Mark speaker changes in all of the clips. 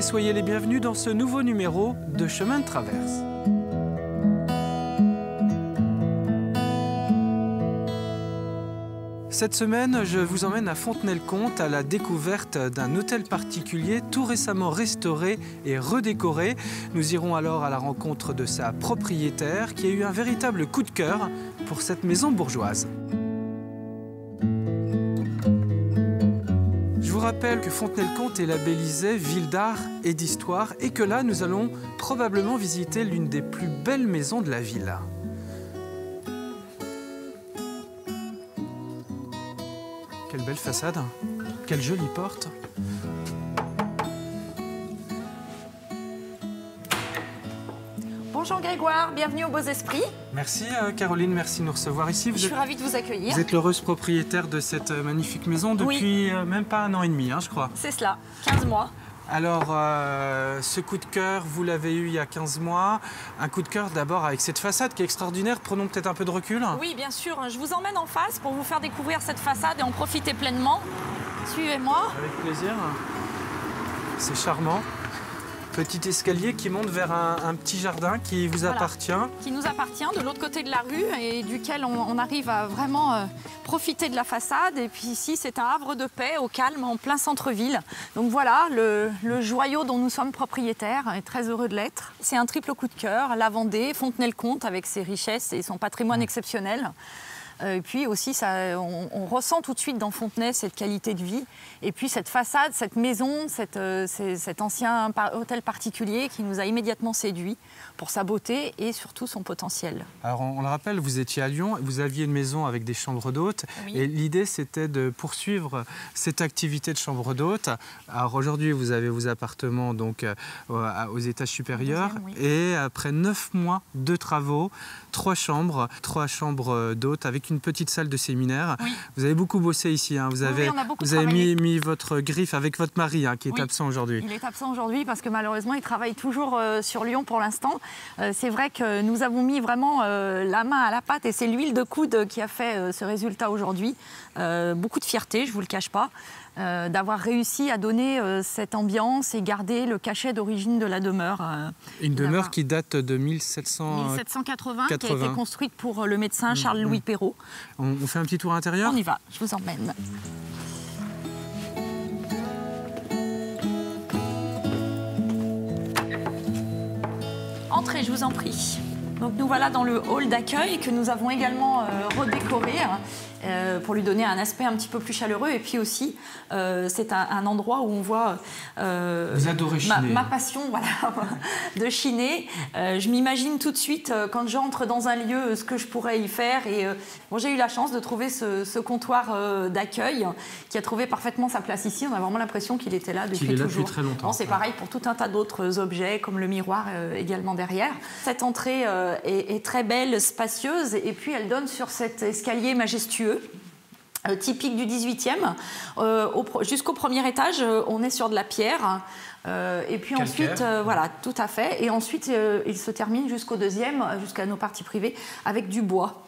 Speaker 1: et soyez les bienvenus dans ce nouveau numéro de Chemin de Traverse. Cette semaine, je vous emmène à Fontenay-le-Comte à la découverte d'un hôtel particulier tout récemment restauré et redécoré. Nous irons alors à la rencontre de sa propriétaire qui a eu un véritable coup de cœur pour cette maison bourgeoise. Je vous rappelle que Fontenay-le-Comte est labellisée ville d'art et d'histoire et que là, nous allons probablement visiter l'une des plus belles maisons de la ville. Quelle belle façade, quelle jolie porte.
Speaker 2: Bonjour Grégoire, bienvenue aux Beaux Esprits.
Speaker 1: Merci Caroline, merci de nous recevoir ici.
Speaker 2: Je suis ravie de vous accueillir.
Speaker 1: Vous êtes l'heureuse propriétaire de cette magnifique maison depuis même pas 1 an et demi, je crois.
Speaker 2: C'est cela, 15 mois.
Speaker 1: Alors, ce coup de cœur, vous l'avez eu il y a 15 mois. Un coup de cœur d'abord avec cette façade qui est extraordinaire. Prenons peut-être un peu de recul.
Speaker 2: Oui, bien sûr. Je vous emmène en face pour vous faire découvrir cette façade et en profiter pleinement. Suivez-moi.
Speaker 1: Avec plaisir. C'est charmant. Petit escalier qui monte vers un petit jardin qui vous appartient.
Speaker 2: Qui nous appartient de l'autre côté de la rue et duquel on arrive à vraiment profiter de la façade. Et puis ici, c'est un havre de paix au calme, en plein centre-ville. Donc voilà, le joyau dont nous sommes propriétaires et très heureux de l'être. C'est un triple coup de cœur, la Vendée, Fontenay-le-Comte avec ses richesses et son patrimoine exceptionnel. Et puis aussi, on ressent tout de suite dans Fontenay cette qualité de vie. Et puis cette façade, cette maison, cet ancien hôtel particulier qui nous a immédiatement séduits pour sa beauté et surtout son potentiel.
Speaker 1: Alors on le rappelle, vous étiez à Lyon, vous aviez une maison avec des chambres d'hôtes. Oui. Et l'idée c'était de poursuivre cette activité de chambre d'hôtes. Alors aujourd'hui, vous avez vos appartements donc, aux étages supérieurs. Oui. Et après 9 mois de travaux, 3 chambres d'hôtes avec une petite salle de séminaire. Oui. Vous avez beaucoup bossé ici. Hein. Vous avez mis votre griffe avec votre mari qui est absent aujourd'hui.
Speaker 2: Il est absent aujourd'hui parce que malheureusement, il travaille toujours sur Lyon pour l'instant. C'est vrai que nous avons mis vraiment la main à la pâte et c'est l'huile de coude qui a fait ce résultat aujourd'hui. Beaucoup de fierté, je ne vous le cache pas. D'avoir réussi à donner cette ambiance et garder le cachet d'origine de la demeure.
Speaker 1: Une demeure qui date de
Speaker 2: 1780, qui a été construite pour le médecin Charles-Louis Perrault.
Speaker 1: On fait un petit tour intérieur ?
Speaker 2: On y va, je vous emmène. Entrez, je vous en prie. Donc nous voilà dans le hall d'accueil que nous avons également redécoré pour lui donner un aspect un petit peu plus chaleureux. Et puis aussi, c'est un endroit où on voit
Speaker 1: vous adorez chiner.
Speaker 2: Ma passion de chiner. Je m'imagine tout de suite, quand j'entre dans un lieu, ce que je pourrais y faire. Et bon, j'ai eu la chance de trouver ce comptoir d'accueil qui a trouvé parfaitement sa place ici. On a vraiment l'impression qu'il était là depuis toujours.
Speaker 1: Depuis très longtemps.
Speaker 2: C'est pareil pour tout un tas d'autres objets, comme le miroir également derrière. Cette entrée est très belle, spacieuse, et puis elle donne sur cet escalier majestueux. Typique du 18e. Jusqu'au premier étage, on est sur de la pierre. Et puis ensuite, voilà, tout à fait. Et ensuite, il se termine jusqu'au deuxième, jusqu'à nos parties privées, avec du bois.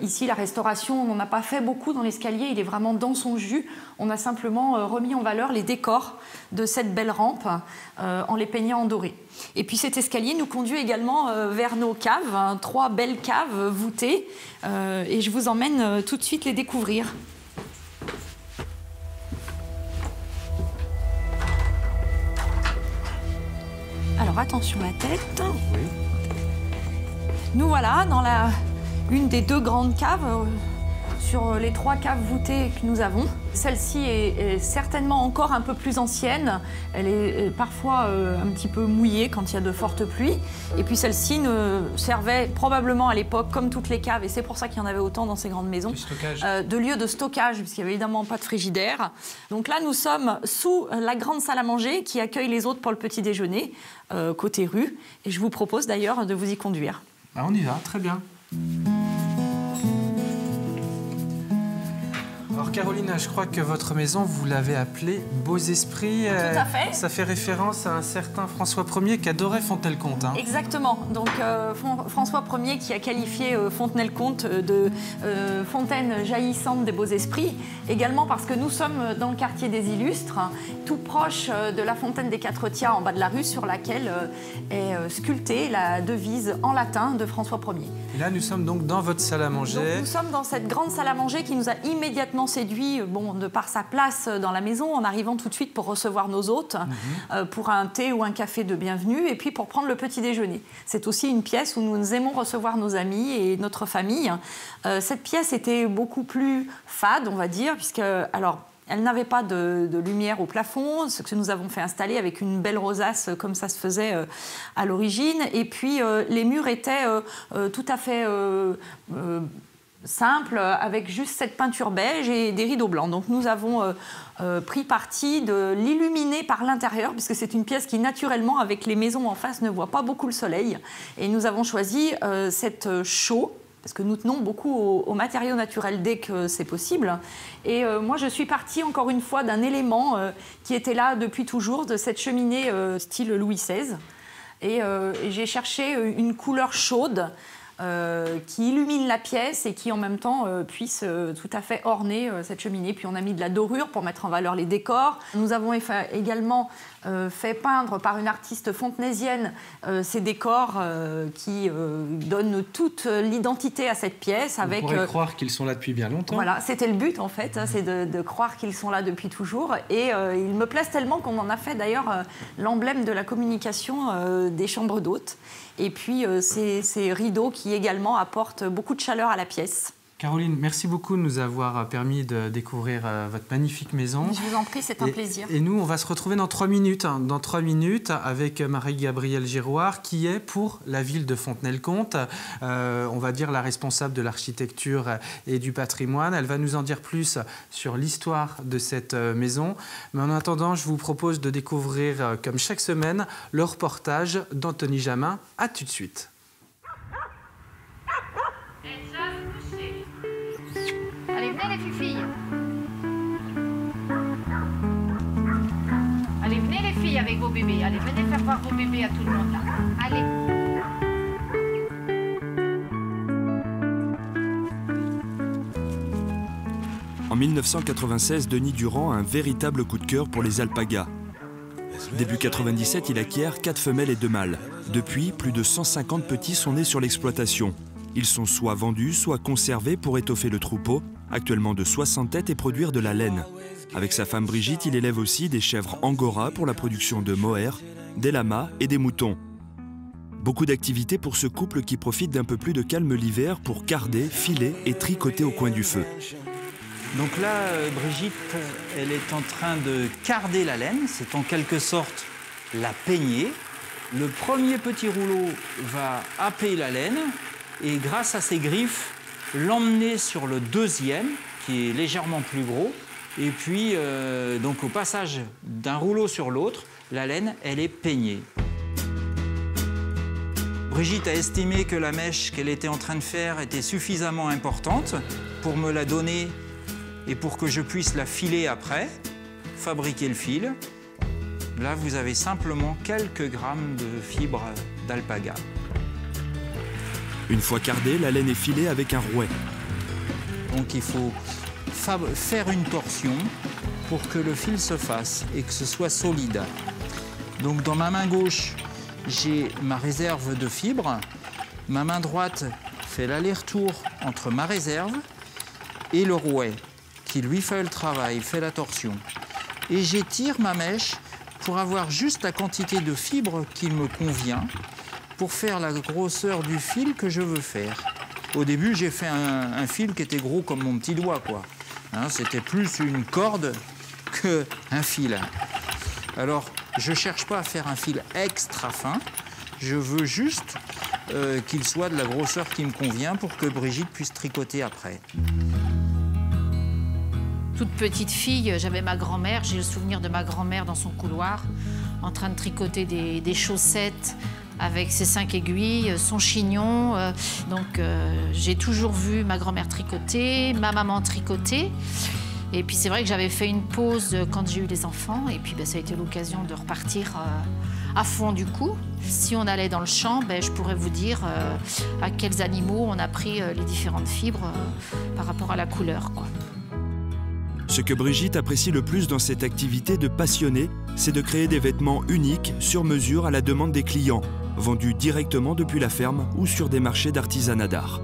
Speaker 2: Ici, la restauration, on n'en a pas fait beaucoup dans l'escalier. Il est vraiment dans son jus. On a simplement remis en valeur les décors de cette belle rampe en les peignant en doré. Et puis cet escalier nous conduit également vers nos caves, 3 belles caves voûtées. Et je vous emmène tout de suite les découvrir. Alors attention la tête. Oui. Nous voilà dans une des 2 grandes caves sur les 3 caves voûtées que nous avons. Celle-ci est certainement encore un peu plus ancienne. Elle est parfois un petit peu mouillée quand il y a de fortes pluies. Et puis celle-ci servait probablement à l'époque, comme toutes les caves, et c'est pour ça qu'il y en avait autant dans ces grandes maisons, de lieu de stockage, puisqu'il n'y avait évidemment pas de frigidaire. Donc là, nous sommes sous la grande salle à manger qui accueille les hôtes pour le petit déjeuner, côté rue. Et je vous propose d'ailleurs de vous y conduire.
Speaker 1: On y va, très bien. Alors Caroline, je crois que votre maison, vous l'avez appelée Beaux Esprits.
Speaker 2: Tout à fait.
Speaker 1: Ça fait référence à un certain François Ier qui adorait Fontenay-le-Comte. Hein.
Speaker 2: Exactement. Donc François Ier qui a qualifié Fontenay-le-Comte de fontaine jaillissante des beaux esprits. Également parce que nous sommes dans le quartier des Illustres, tout proche de la fontaine des Quatre Tias en bas de la rue, sur laquelle est sculptée la devise en latin de François Ier.
Speaker 1: Et là, nous sommes donc dans votre salle à manger.
Speaker 2: Donc, nous sommes dans cette grande salle à manger qui nous a immédiatement séduit, de par sa place dans la maison, en arrivant tout de suite pour recevoir nos hôtes, pour un thé ou un café de bienvenue, et puis pour prendre le petit déjeuner. C'est aussi une pièce où nous aimons recevoir nos amis et notre famille. Cette pièce était beaucoup plus fade, on va dire, puisque, alors, elle n'avait pas de lumière au plafond, ce que nous avons fait installer avec une belle rosace comme ça se faisait à l'origine. Et puis les murs étaient tout à fait simples, avec juste cette peinture beige et des rideaux blancs. Donc nous avons pris parti de l'illuminer par l'intérieur, puisque c'est une pièce qui naturellement, avec les maisons en face, ne voit pas beaucoup le soleil. Et nous avons choisi cette chaux, parce que nous tenons beaucoup aux matériaux naturels dès que c'est possible. Et moi, je suis partie encore une fois d'un élément qui était là depuis toujours, de cette cheminée style Louis XVI. Et j'ai cherché une couleur chaude qui illumine la pièce et qui en même temps puisse tout à fait orner cette cheminée. Puis on a mis de la dorure pour mettre en valeur les décors. Nous avons également fait peindre par une artiste fontenaisienne ces décors qui donnent toute l'identité à cette pièce.
Speaker 1: On pourrait croire qu'ils sont là depuis bien longtemps.
Speaker 2: Voilà, c'était le but en fait, c'est de croire qu'ils sont là depuis toujours. Et ils me plaisent tellement qu'on en a fait d'ailleurs l'emblème de la communication des chambres d'hôtes. Et puis ces rideaux qui également apportent beaucoup de chaleur à la pièce.
Speaker 1: Caroline, merci beaucoup de nous avoir permis de découvrir votre magnifique maison.
Speaker 2: Je vous en prie, c'est un plaisir.
Speaker 1: Et nous, on va se retrouver dans 3 minutes. Dans 3 minutes, avec Marie-Gabrielle Giroir, qui est pour la ville de Fontenay-le-Comte, on va dire la responsable de l'architecture et du patrimoine. Elle va nous en dire plus sur l'histoire de cette maison. Mais en attendant, je vous propose de découvrir, comme chaque semaine, le reportage d'Anthony Jamin. À tout de suite.
Speaker 3: Allez, venez les filles. Allez, venez les filles avec vos bébés. Allez, venez faire voir vos bébés à tout le monde là. Allez.
Speaker 4: En 1996, Denis Durand a un véritable coup de cœur pour les alpagas. Début 97, il acquiert 4 femelles et 2 mâles. Depuis, plus de 150 petits sont nés sur l'exploitation. Ils sont soit vendus, soit conservés pour étoffer le troupeau, actuellement de 60 têtes, et produire de la laine. Avec sa femme Brigitte, il élève aussi des chèvres angora pour la production de mohair, des lamas et des moutons. Beaucoup d'activités pour ce couple qui profite d'un peu plus de calme l'hiver pour carder, filer et tricoter au coin du feu.
Speaker 5: Donc là, Brigitte, elle est en train de carder la laine, c'est en quelque sorte la peigner. Le premier petit rouleau va happer la laine et grâce à ses griffes, l'emmener sur le deuxième, qui est légèrement plus gros. Et puis, donc au passage d'un rouleau sur l'autre, la laine, elle est peignée. Brigitte a estimé que la mèche qu'elle était en train de faire était suffisamment importante pour me la donner et pour que je puisse la filer après, fabriquer le fil. Là, vous avez simplement quelques grammes de fibres d'alpaga.
Speaker 4: Une fois cardée, la laine est filée avec un rouet.
Speaker 5: Donc il faut faire une torsion pour que le fil se fasse et que ce soit solide. Donc dans ma main gauche, j'ai ma réserve de fibres. Ma main droite fait l'aller-retour entre ma réserve et le rouet, qui lui fait le travail, fait la torsion. Et j'étire ma mèche pour avoir juste la quantité de fibres qui me convient pour faire la grosseur du fil que je veux faire. Au début, j'ai fait un fil qui était gros comme mon petit doigt, quoi. Hein, c'était plus une corde qu'un fil. Alors, je ne cherche pas à faire un fil extra fin. Je veux juste qu'il soit de la grosseur qui me convient pour que Brigitte puisse tricoter après.
Speaker 3: Toute petite fille, j'avais ma grand-mère, j'ai le souvenir de ma grand-mère dans son couloir, en train de tricoter des chaussettes avec ses 5 aiguilles, son chignon. Donc j'ai toujours vu ma grand-mère tricoter, ma maman tricoter. Et puis c'est vrai que j'avais fait une pause quand j'ai eu les enfants. Et puis ça a été l'occasion de repartir à fond du coup. Si on allait dans le champ, je pourrais vous dire à quels animaux on a pris les différentes fibres par rapport à la couleur, quoi.
Speaker 4: Ce que Brigitte apprécie le plus dans cette activité de passionnée, c'est de créer des vêtements uniques, sur mesure à la demande des clients, vendus directement depuis la ferme ou sur des marchés d'artisanat d'art.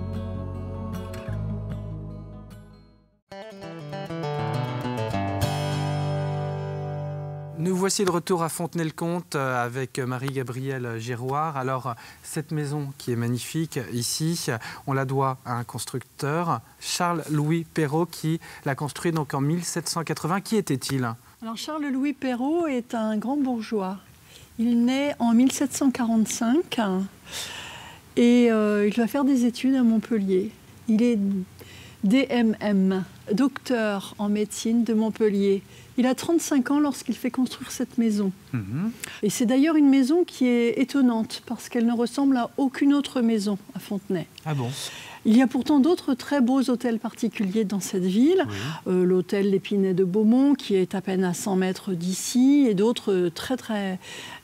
Speaker 1: Nous voici de retour à Fontenay-le-Comte avec Marie-Gabrielle Girouard. Alors, cette maison qui est magnifique ici, on la doit à un constructeur, Charles-Louis Perrault, qui l'a construit donc en 1780. Qui était-il?
Speaker 6: Alors, Charles-Louis Perrault est un grand bourgeois. Il naît en 1745 et il va faire des études à Montpellier. Il est DMM, docteur en médecine de Montpellier. Il a 35 ans lorsqu'il fait construire cette maison. Et c'est d'ailleurs une maison qui est étonnante parce qu'elle ne ressemble à aucune autre maison à Fontenay.
Speaker 1: Ah bon?
Speaker 6: Il y a pourtant d'autres très beaux hôtels particuliers dans cette ville. Oui. L'hôtel l'Épinay de Beaumont, qui est à peine à 100 mètres d'ici, et d'autres très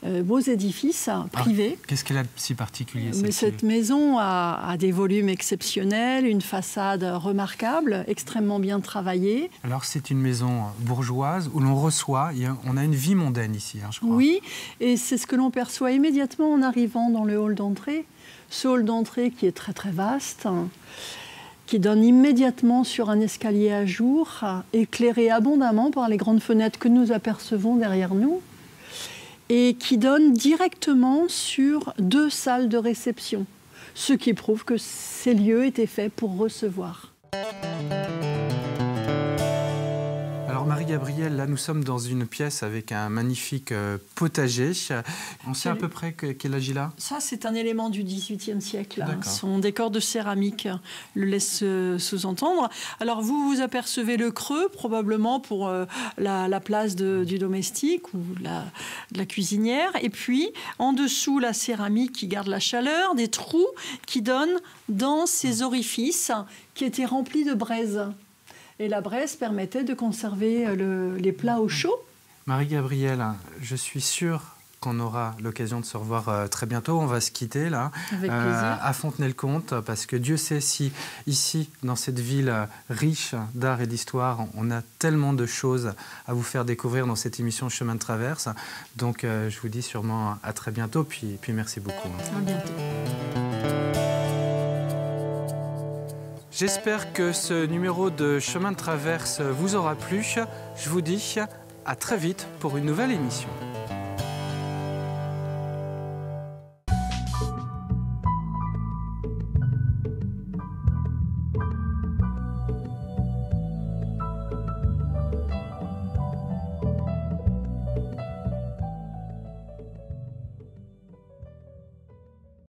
Speaker 6: beaux édifices privés.
Speaker 1: Qu'est-ce qu'elle a de si particulier?
Speaker 6: Mais cette maison a des volumes exceptionnels, une façade remarquable, extrêmement bien travaillée.
Speaker 1: Alors c'est une maison bourgeoise où l'on reçoit, on a une vie mondaine ici, je crois.
Speaker 6: Oui, et c'est ce que l'on perçoit immédiatement en arrivant dans le hall d'entrée. Ce hall d'entrée qui est très vaste, qui donne immédiatement sur un escalier à jour, éclairé abondamment par les grandes fenêtres que nous apercevons derrière nous, et qui donne directement sur 2 salles de réception, ce qui prouve que ces lieux étaient faits pour recevoir.
Speaker 1: Alors Marie-Gabrielle, là nous sommes dans une pièce avec un magnifique potager. On sait à peu près quel âge il a? Ça,
Speaker 6: c'est un élément du XVIIIe siècle. Son décor de céramique le laisse sous-entendre. Alors vous apercevez le creux, probablement pour la place du domestique ou de la cuisinière. Et puis en dessous, la céramique qui garde la chaleur, des trous qui donnent dans ces orifices qui étaient remplis de braise. Et la braise permettait de conserver les plats au chaud.
Speaker 1: Marie-Gabrielle, je suis sûre qu'on aura l'occasion de se revoir très bientôt. On va se quitter là,
Speaker 6: avec plaisir.
Speaker 1: À Fontenay-le-Comte, parce que Dieu sait si ici, dans cette ville riche d'art et d'histoire, on a tellement de choses à vous faire découvrir dans cette émission Chemin de Traverse. Donc je vous dis sûrement à très bientôt, puis merci beaucoup.
Speaker 6: À bientôt.
Speaker 1: J'espère que ce numéro de Chemin de Traverse vous aura plu. Je vous dis à très vite pour une nouvelle émission.